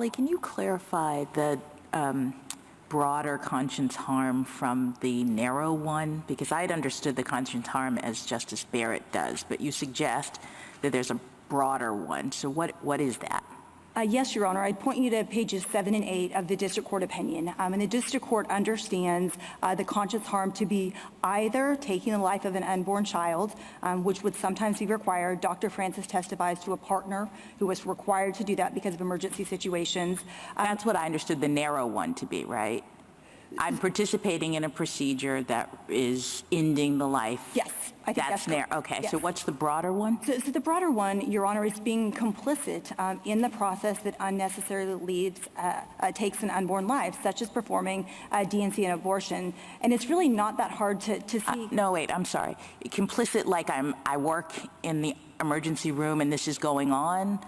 Hawley, can you clarify the broader conscience harm from the narrow one? Because I had understood the conscience harm as Justice Barrett does, but you suggest that there's a broader one. So what is that? Yes, Your Honor. I'd point you to pages 7 and 8 of the district court opinion. And the district court understands the conscience harm to be either taking the life of an unborn child, which would sometimes be required. Dr. Francis testifies to a partner who was required to do that because of emergency situations. That's what I understood the narrow one to be, right? I'm participating in a procedure that is ending the life. Yes, I think that's narrow. Okay, yes. So what's the broader one? So the broader one, Your Honor, is being complicit in the process that unnecessarily takes an unborn life, such as performing D&C and abortion. And it's really not that hard to see. No, wait, I'm sorry. Complicit, like I work in the emergency room and this is going on.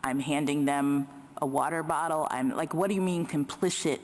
I'm handing them a water bottle. I'm like, what do you mean complicit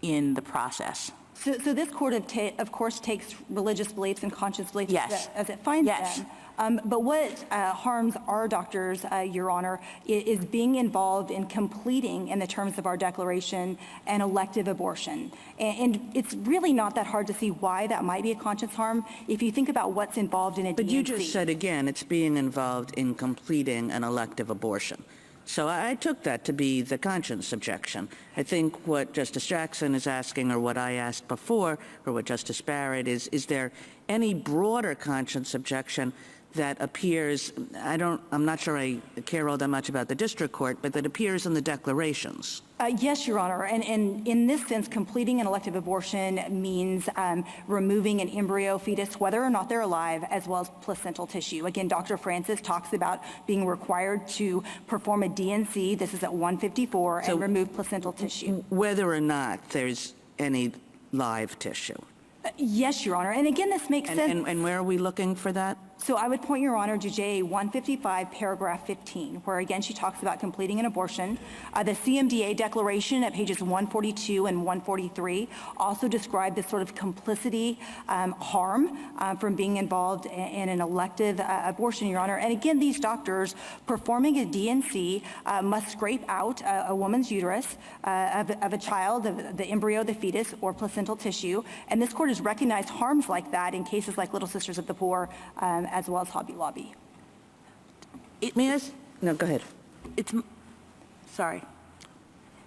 in the process? So this court, of course, takes religious beliefs and conscience beliefs yes. as it finds yes. them. But what harms our doctors, Your Honor, is being involved in completing, in the terms of our declaration, an elective abortion. And it's really not that hard to see why that might be a conscience harm if you think about what's involved in a But D&C. you just said, again, it's being involved in completing an elective abortion. So I took that to be the conscience objection. I think what Justice Jackson is asking, or what I asked before, or what Justice Barrett is there any broader conscience objection that appears, I'm not sure I care all that much about the district court, but that appears in the declarations? Yes, Your Honor, and in this sense, completing an elective abortion means removing an embryo fetus, whether or not they're alive, as well as placental tissue. Again, Dr. Francis talks about being required to perform a D&C, this is at 154, and remove placental tissue. Whether or not there's any live tissue? Yes, Your Honor, and again, this makes sense. And where are we looking for that? So I would point Your Honor to JA 155, paragraph 15, where again she talks about completing an abortion. The CMDA declaration at pages 142 and 143 also describe this sort of complicity harm from being involved in an elective abortion, Your Honor. And again, these doctors performing a D&C must scrape out a woman's uterus of a child, of the embryo, the fetus, or placental tissue. And this court has recognized harms like that in cases like Little Sisters of the Poor, as well as Hobby Lobby. No, go ahead. Sorry.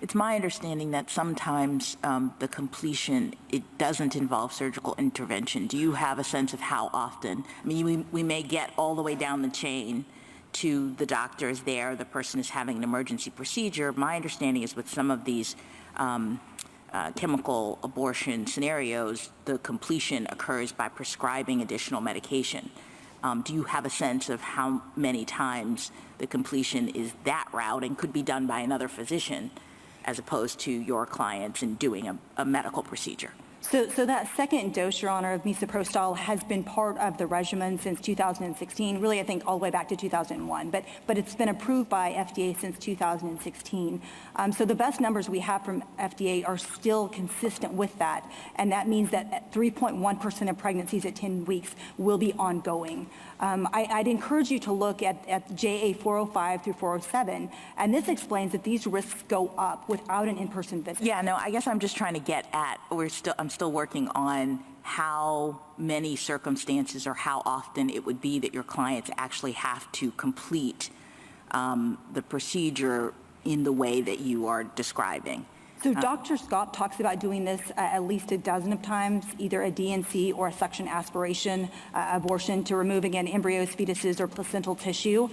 It's my understanding that sometimes the completion, it doesn't involve surgical intervention. Do you have a sense of how often? I mean, we may get all the way down the chain to the doctor is there, the person is having an emergency procedure. My understanding is with some of these chemical abortion scenarios, the completion occurs by prescribing additional medication. Do you have a sense of how many times the completion is that route and could be done by another physician as opposed to your clients in doing a medical procedure? So that second dose, Your Honor, of Mifepristone has been part of the regimen since 2016, really I think all the way back to 2001, but it's been approved by FDA since 2016. So the best numbers we have from FDA are still consistent with that, and that means that 3.1% of pregnancies at 10 weeks will be ongoing. I'd encourage you to look at JA 405 through 407, and this explains that these risks go up without an in-person visit. Yeah, no, I guess I'm just trying to get at, I'm still working on how many circumstances or how often it would be that your clients actually have to complete the procedure in the way that you are describing. So Dr. Scott talks about doing this at least a dozen of times, either a D&C or a suction aspiration abortion to remove, again, embryos, fetuses, or placental tissue.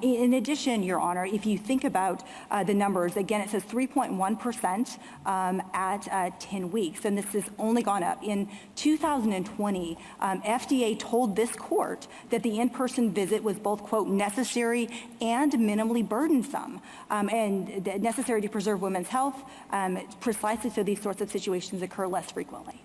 In addition, Your Honor, if you think about the numbers, again, it says 3.1% at 10 weeks, and this has only gone up. In 2020, FDA told this court that the in-person visit was both, quote, necessary and minimally burdensome, and necessary to preserve women's health, precisely so these sorts of situations occur less frequently.